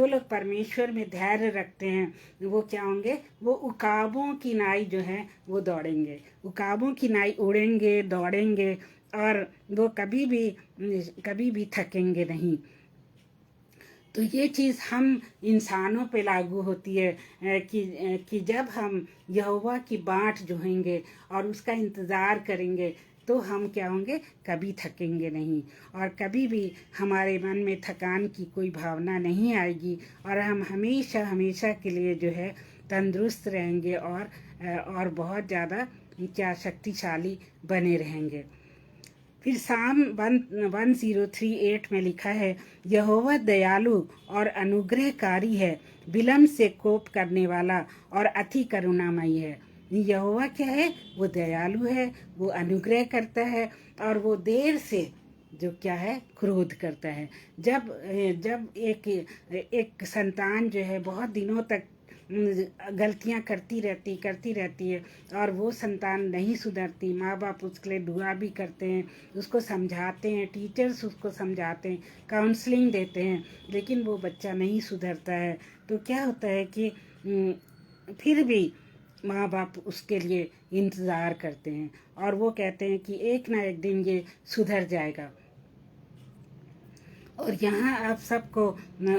लोग परमेश्वर में धैर्य रखते हैं वो क्या होंगे, वो उकाबों की नाई जो है वो दौड़ेंगे, उकाबों की नाई उड़ेंगे, दौड़ेंगे और वो कभी भी थकेंगे नहीं। तो ये चीज़ हम इंसानों पे लागू होती है कि जब हम यहोवा की बाट जोहेंगे और उसका इंतज़ार करेंगे तो हम क्या होंगे, कभी थकेंगे नहीं और कभी भी हमारे मन में थकान की कोई भावना नहीं आएगी और हम हमेशा हमेशा के लिए जो है तंदुरुस्त रहेंगे और बहुत ज़्यादा क्या शक्तिशाली बने रहेंगे। फिर साम 1038 में लिखा है, यहोवा दयालु और अनुग्रहकारी है, विलम्ब से कोप करने वाला और अति करुणामयी है। यहोवा क्या है, वो दयालु है, वो अनुग्रह करता है और वो देर से जो क्या है क्रोध करता है। जब एक संतान जो है बहुत दिनों तक गलतियां करती रहती है और वो संतान नहीं सुधरती, माँ बाप उसके लिए दुआ भी करते हैं, उसको समझाते हैं, टीचर्स उसको समझाते हैं, काउंसलिंग देते हैं, लेकिन वो बच्चा नहीं सुधरता है। तो क्या होता है कि फिर भी माँ बाप उसके लिए इंतज़ार करते हैं और वो कहते हैं कि एक ना एक दिन ये सुधर जाएगा। और यहाँ आप सबको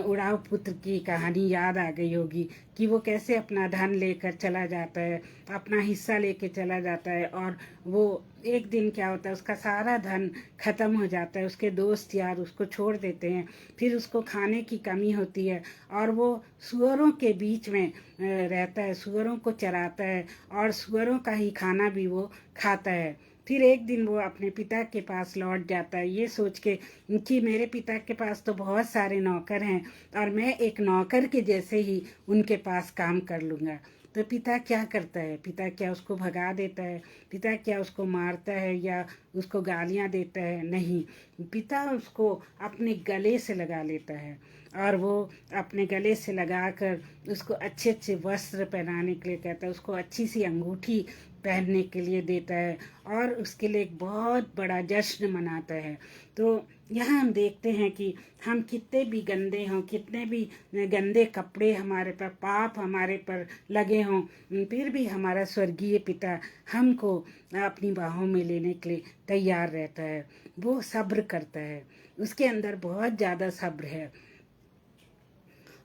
उड़ाव पुत्र की कहानी याद आ गई होगी कि वो कैसे अपना धन लेकर चला जाता है, अपना हिस्सा लेके चला जाता है और वो एक दिन क्या होता है, उसका सारा धन ख़त्म हो जाता है, उसके दोस्त यार उसको छोड़ देते हैं, फिर उसको खाने की कमी होती है और वो सूअरों के बीच में रहता है, सूअरों को चराता है और सूअरों का ही खाना भी वो खाता है। फिर एक दिन वो अपने पिता के पास लौट जाता है ये सोच के कि मेरे पिता के पास तो बहुत सारे नौकर हैं और मैं एक नौकर के जैसे ही उनके पास काम कर लूँगा। तो पिता क्या करता है, पिता क्या उसको भगा देता है, पिता क्या उसको मारता है या उसको गालियाँ देता है? नहीं, पिता उसको अपने गले से लगा लेता है और वो अपने गले से लगाकर उसको अच्छे अच्छे वस्त्र पहनाने के लिए कहता है, उसको अच्छी सी अंगूठी पहनने के लिए देता है और उसके लिए एक बहुत बड़ा जश्न मनाता है। तो यहाँ हम देखते हैं कि हम कितने भी गंदे हों, कितने भी गंदे कपड़े हमारे पर, पाप हमारे पर लगे हों, फिर भी हमारा स्वर्गीय पिता हमको अपनी बाहों में लेने के लिए तैयार रहता है। वो सब्र करता है, उसके अंदर बहुत ज़्यादा सब्र है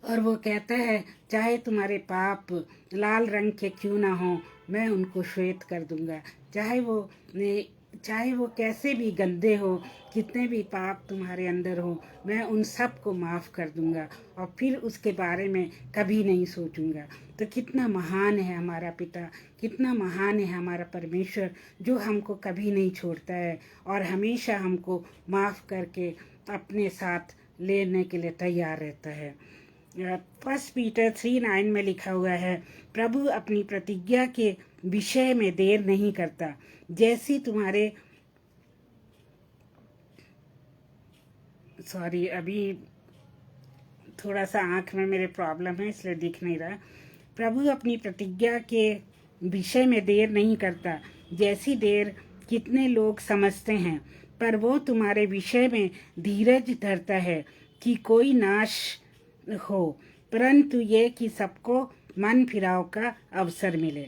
और वो कहता है चाहे तुम्हारे पाप लाल रंग के क्यों ना हो, मैं उनको श्वेत कर दूंगा। चाहे वो कैसे भी गंदे हो, कितने भी पाप तुम्हारे अंदर हो, मैं उन सब को माफ़ कर दूंगा और फिर उसके बारे में कभी नहीं सोचूंगा। तो कितना महान है हमारा पिता, कितना महान है हमारा परमेश्वर जो हमको कभी नहीं छोड़ता है और हमेशा हमको माफ़ करके अपने साथ लेने के लिए तैयार रहता है। 1 पीटर 3:9 में लिखा हुआ है, प्रभु अपनी प्रतिज्ञा के विषय में देर नहीं करता, जैसी तुम्हारे अभी थोड़ा सा आँख में मेरे प्रॉब्लम है इसलिए दिख नहीं रहा। प्रभु अपनी प्रतिज्ञा के विषय में देर नहीं करता, जैसी देर कितने लोग समझते हैं, पर वो तुम्हारे विषय में धीरज धरता है कि कोई नाश हो, परंतु ये कि सबको मन फिराव का अवसर मिले।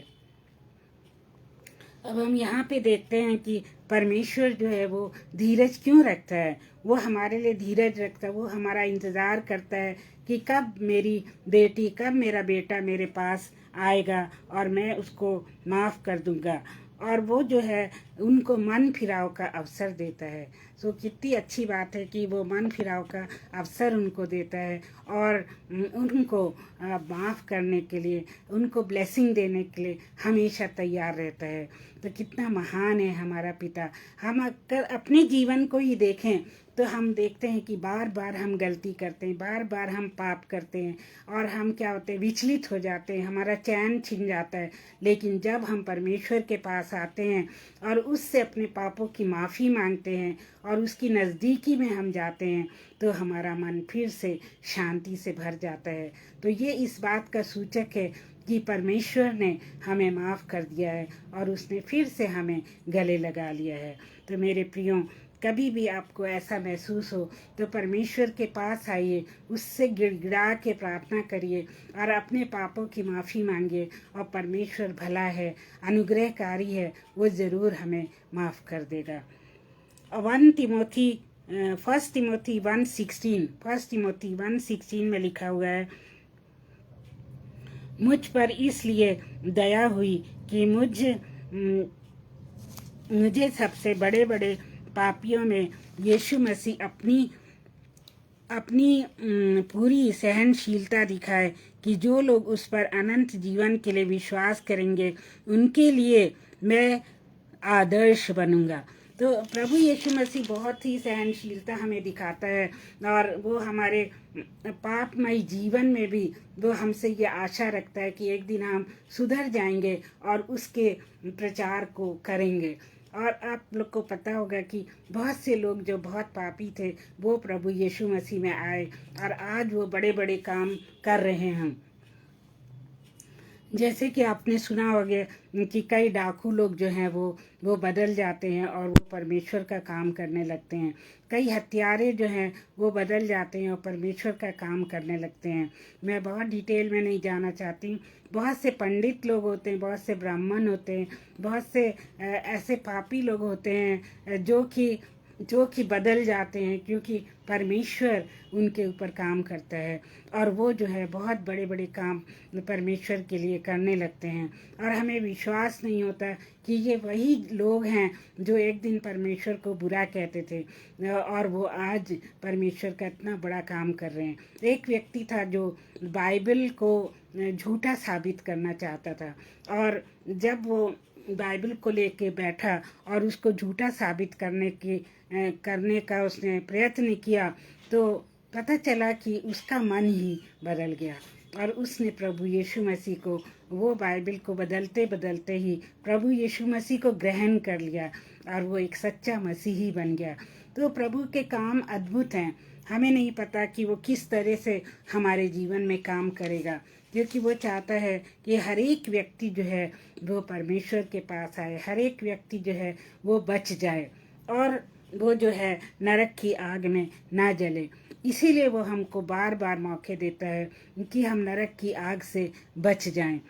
अब हम यहाँ पे देखते हैं कि परमेश्वर जो है वो धीरज क्यों रखता है। वो हमारे लिए धीरज रखता है, वो हमारा इंतज़ार करता है कि कब मेरी बेटी, कब मेरा बेटा मेरे पास आएगा और मैं उसको माफ़ कर दूंगा। और वो जो है उनको मन फिराव का अवसर देता है। सो कितनी अच्छी बात है कि वो मन फिराव का अवसर उनको देता है और उनको माफ़ करने के लिए, उनको ब्लेसिंग देने के लिए हमेशा तैयार रहता है। तो कितना महान है हमारा पिता। हम अगर अपने जीवन को ही देखें तो हम देखते हैं कि बार बार हम गलती करते हैं, बार बार हम पाप करते हैं और हम क्या होते हैं, विचलित हो जाते हैं, हमारा चैन छिन जाता है। लेकिन जब हम परमेश्वर के पास आते हैं और उससे अपने पापों की माफ़ी मांगते हैं और उसकी नज़दीकी में हम जाते हैं तो हमारा मन फिर से शांति से भर जाता है। तो ये इस बात का सूचक है कि परमेश्वर ने हमें माफ़ कर दिया है और उसने फिर से हमें गले लगा लिया है। तो मेरे प्रियो, कभी भी आपको ऐसा महसूस हो तो परमेश्वर के पास आइए, उससे गिड़गिड़ा के प्रार्थना करिए और अपने पापों की माफ़ी मांगिए और परमेश्वर भला है, अनुग्रहकारी है, वो ज़रूर हमें माफ़ कर देगा। 1 तिमोथी 1:16 में लिखा हुआ है, मुझ पर इसलिए दया हुई कि मुझे सबसे बड़े बड़े पापियों में यीशु मसीह अपनी पूरी सहनशीलता दिखाए कि जो लोग उस पर अनंत जीवन के लिए विश्वास करेंगे उनके लिए मैं आदर्श बनूंगा। तो प्रभु यीशु मसीह बहुत ही सहनशीलता हमें दिखाता है और वो हमारे पापमय जीवन में भी वो हमसे ये आशा रखता है कि एक दिन हम सुधर जाएंगे और उसके प्रचार को करेंगे। और आप लोग को पता होगा कि बहुत से लोग जो बहुत पापी थे वो प्रभु यीशु मसीह में आए और आज वो बड़े बड़े काम कर रहे हैं। जैसे कि आपने सुना होगा कि कई डाकू लोग जो हैं वो बदल जाते हैं और वो परमेश्वर का काम करने लगते हैं। कई हत्यारे जो हैं वो बदल जाते हैं और परमेश्वर का काम करने लगते हैं। मैं बहुत डिटेल में नहीं जाना चाहती। बहुत से पंडित लोग होते हैं, बहुत से ब्राह्मण होते हैं, बहुत से ऐसे पापी लोग होते हैं जो कि बदल जाते हैं क्योंकि परमेश्वर उनके ऊपर काम करता है और वो जो है बहुत बड़े बड़े काम परमेश्वर के लिए करने लगते हैं। और हमें विश्वास नहीं होता कि ये वही लोग हैं जो एक दिन परमेश्वर को बुरा कहते थे और वो आज परमेश्वर का इतना बड़ा काम कर रहे हैं। एक व्यक्ति था जो बाइबल को झूठा साबित करना चाहता था और जब वो बाइबल को लेके बैठा और उसको झूठा साबित करने का उसने प्रयत्न किया तो पता चला कि उसका मन ही बदल गया और उसने प्रभु यीशु मसीह को, वो बाइबल को बदलते बदलते ही प्रभु यीशु मसीह को ग्रहण कर लिया और वो एक सच्चा मसीही बन गया। तो प्रभु के काम अद्भुत हैं। हमें नहीं पता कि वो किस तरह से हमारे जीवन में काम करेगा क्योंकि वो चाहता है कि हर एक व्यक्ति जो है वो परमेश्वर के पास आए, हर एक व्यक्ति जो है वो बच जाए और वो जो है नरक की आग में ना जले। इसीलिए वो हमको बार बार मौके देता है कि हम नरक की आग से बच जाएं।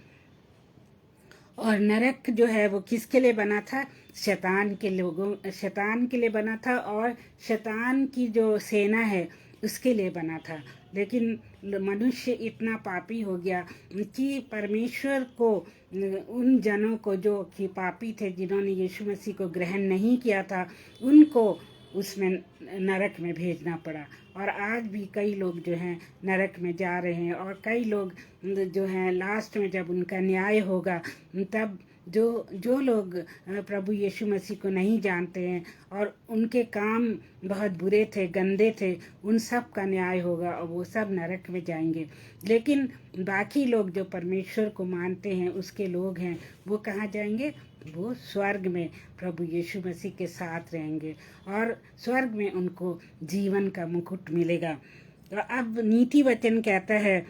और नरक जो है वो किसके लिए बना था? शैतान के लिए बना था और शैतान की जो सेना है उसके लिए बना था। लेकिन मनुष्य इतना पापी हो गया कि परमेश्वर को, उन जनों को जो कि पापी थे, जिन्होंने यीशु मसीह को ग्रहण नहीं किया था, उनको उसमें नरक में भेजना पड़ा। और आज भी कई लोग जो हैं नरक में जा रहे हैं और कई लोग जो हैं लास्ट में जब उनका न्याय होगा तब जो लोग प्रभु यीशु मसीह को नहीं जानते हैं और उनके काम बहुत बुरे थे, गंदे थे, उन सब का न्याय होगा और वो सब नरक में जाएंगे। लेकिन बाकी लोग जो परमेश्वर को मानते हैं, उसके लोग हैं, वो कहाँ जाएंगे? वो स्वर्ग में प्रभु यीशु मसीह के साथ रहेंगे और स्वर्ग में उनको जीवन का मुकुट मिलेगा। तो अब नीति वचन कहता है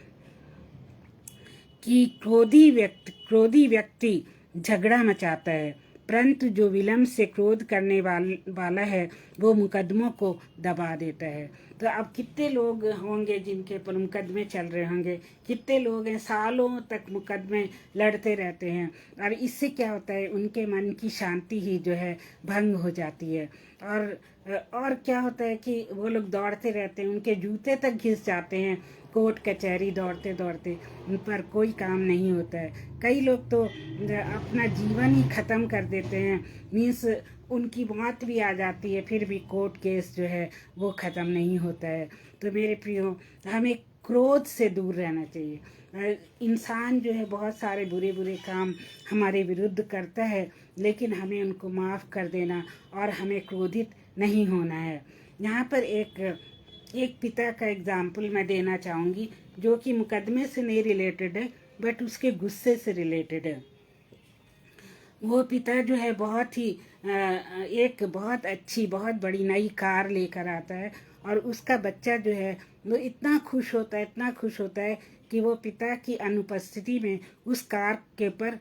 कि क्रोधी व्यक्ति झगड़ा मचाता है, परंतु जो विलम्ब से क्रोध करने वाला है वो मुकदमों को दबा देता है। तो अब कितने लोग होंगे जिनके ऊपर मुकदमे चल रहे होंगे, कितने लोग हैं सालों तक मुकदमे लड़ते रहते हैं, और इससे क्या होता है, उनके मन की शांति ही जो है भंग हो जाती है। और क्या होता है कि वो लोग दौड़ते रहते हैं, उनके जूते तक घिस जाते हैं, कोर्ट कचहरी दौड़ते दौड़ते, उन पर कोई काम नहीं होता है। कई लोग तो अपना जीवन ही ख़त्म कर देते हैं, मीन्स उनकी मौत भी आ जाती है, फिर भी कोर्ट केस जो है वो ख़त्म नहीं होता है। तो मेरे प्रियो, हमें क्रोध से दूर रहना चाहिए। इंसान जो है बहुत सारे बुरे बुरे काम हमारे विरुद्ध करता है, लेकिन हमें उनको माफ़ कर देना और हमें क्रोधित नहीं होना है। यहाँ पर एक पिता का एग्जाम्पल मैं देना चाहूँगी, जो कि मुकदमे से नहीं रिलेटेड है, बट उसके गुस्से से रिलेटेड है। वो पिता जो है बहुत ही एक बहुत अच्छी बहुत बड़ी नई कार लेकर आता है, और उसका बच्चा जो है वो इतना खुश होता है, इतना खुश होता है कि वो पिता की अनुपस्थिति में उस कार के ऊपर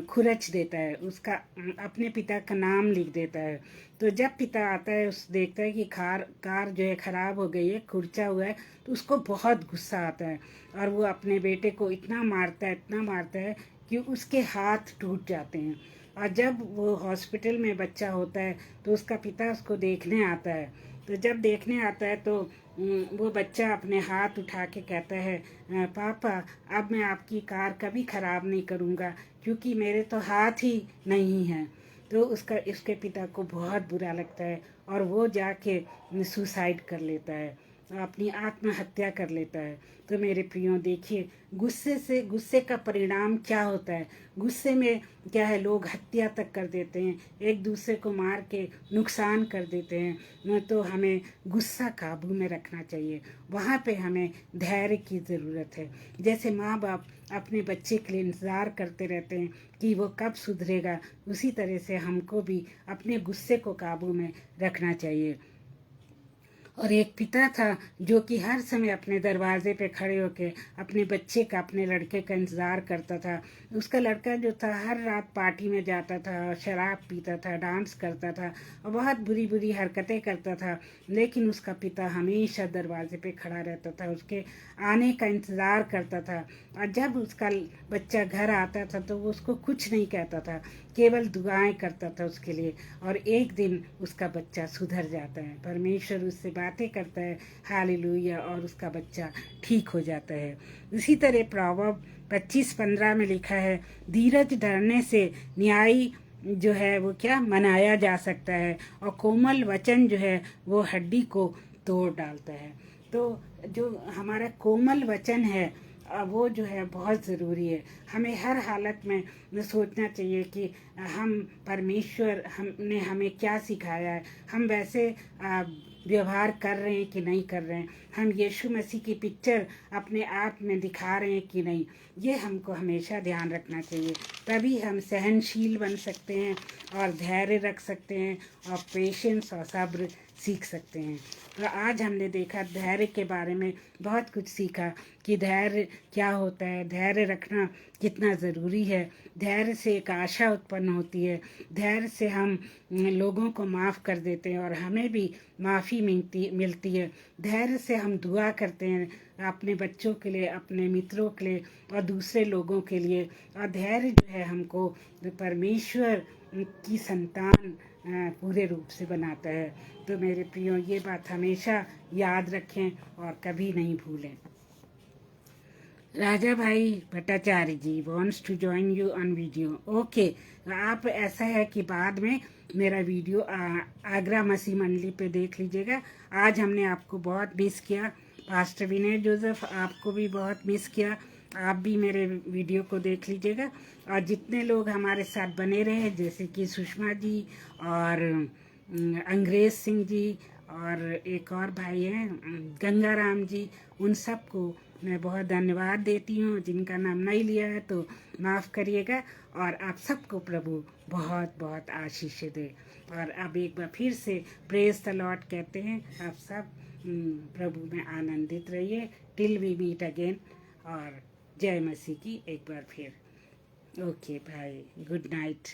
खुरच देता है, उसका अपने पिता का नाम लिख देता है। तो जब पिता आता है, उस देखता है कि कार जो है ख़राब हो गई है, खुरचा हुआ है, तो उसको बहुत गुस्सा आता है, और वो अपने बेटे को इतना मारता है, इतना मारता है कि उसके हाथ टूट जाते हैं। और जब वो हॉस्पिटल में बच्चा होता है, तो उसका पिता उसको देखने आता है। तो जब देखने आता है तो वो बच्चा अपने हाथ उठा के कहता है, पापा अब मैं आपकी कार कभी ख़राब नहीं करूँगा, क्योंकि मेरे तो हाथ ही नहीं हैं। तो उसके पिता को बहुत बुरा लगता है, और वो जाके सुसाइड कर लेता है, अपनी आत्महत्या कर लेता है। तो मेरे प्रियो देखिए, गुस्से का परिणाम क्या होता है। गुस्से में क्या है, लोग हत्या तक कर देते हैं, एक दूसरे को मार के नुकसान कर देते हैं। तो हमें गुस्सा काबू में रखना चाहिए, वहाँ पे हमें धैर्य की ज़रूरत है। जैसे माँ बाप अपने बच्चे के लिए इंतज़ार करते रहते हैं कि वो कब सुधरेगा, उसी तरह से हमको भी अपने गुस्से को काबू में रखना चाहिए। और एक पिता था जो कि हर समय अपने दरवाजे पे खड़े होके अपने बच्चे का, अपने लड़के का इंतज़ार करता था। उसका लड़का जो था हर रात पार्टी में जाता था, शराब पीता था, डांस करता था, और बहुत बुरी बुरी हरकतें करता था, लेकिन उसका पिता हमेशा दरवाजे पे खड़ा रहता था, उसके आने का इंतज़ार करता था। और जब उसका बच्चा घर आता था तो वो उसको कुछ नहीं कहता था, केवल दुआएं करता था उसके लिए। और एक दिन उसका बच्चा सुधर जाता है, परमेश्वर उससे बातें करता है, हालेलुया, और उसका बच्चा ठीक हो जाता है। इसी तरह प्रॉवर्ब 25:15 में लिखा है, धीरज धरने से न्याय जो है वो क्या मनाया जा सकता है, और कोमल वचन जो है वो हड्डी को तोड़ डालता है। तो जो हमारा कोमल वचन है वो जो है बहुत ज़रूरी है। हमें हर हालत में सोचना चाहिए कि हम परमेश्वर हमने हमें क्या सिखाया है, हम वैसे व्यवहार कर रहे हैं कि नहीं कर रहे हैं, हम यीशु मसीह की पिक्चर अपने आप में दिखा रहे हैं कि नहीं, ये हमको हमेशा ध्यान रखना चाहिए। तभी हम सहनशील बन सकते हैं, और धैर्य रख सकते हैं, और पेशेंस और सब्र सीख सकते हैं। तो आज हमने देखा धैर्य के बारे में, बहुत कुछ सीखा कि धैर्य क्या होता है, धैर्य रखना कितना ज़रूरी है। धैर्य से एक आशा उत्पन्न होती है, धैर्य से हम लोगों को माफ़ कर देते हैं और हमें भी माफ़ी मिलती है। धैर्य से हम दुआ करते हैं अपने बच्चों के लिए, अपने मित्रों के लिए और दूसरे लोगों के लिए। और धैर्य जो है हमको परमेश्वर की संतान पूरे रूप से बनाता है। तो मेरे प्रियो, ये बात हमेशा याद रखें और कभी नहीं भूलें। Raja Bhai Bhattacharya ji wants to join you on video. Okay, आप ऐसा है कि बाद में मेरा वीडियो आगरा मसीह मंडली पे देख लीजिएगा। आज हमने आपको बहुत मिस किया, पास्टर विनय जोसेफ आपको भी बहुत मिस किया। आप भी मेरे वीडियो को देख लीजिएगा, और जितने लोग हमारे साथ बने रहे, जैसे कि सुषमा जी और अंग्रेज सिंह जी और एक और भाई हैं गंगाराम जी, उन सबको मैं बहुत धन्यवाद देती हूँ। जिनका नाम नहीं लिया है तो माफ़ करिएगा, और आप सबको प्रभु बहुत बहुत आशीष दे। और अब एक बार फिर से प्रेज द लॉर्ड कहते हैं। आप सब प्रभु में आनंदित रहिए। टिल वी मीट अगेन, और जय मसीह की एक बार फिर। ओके भाई, गुड नाइट।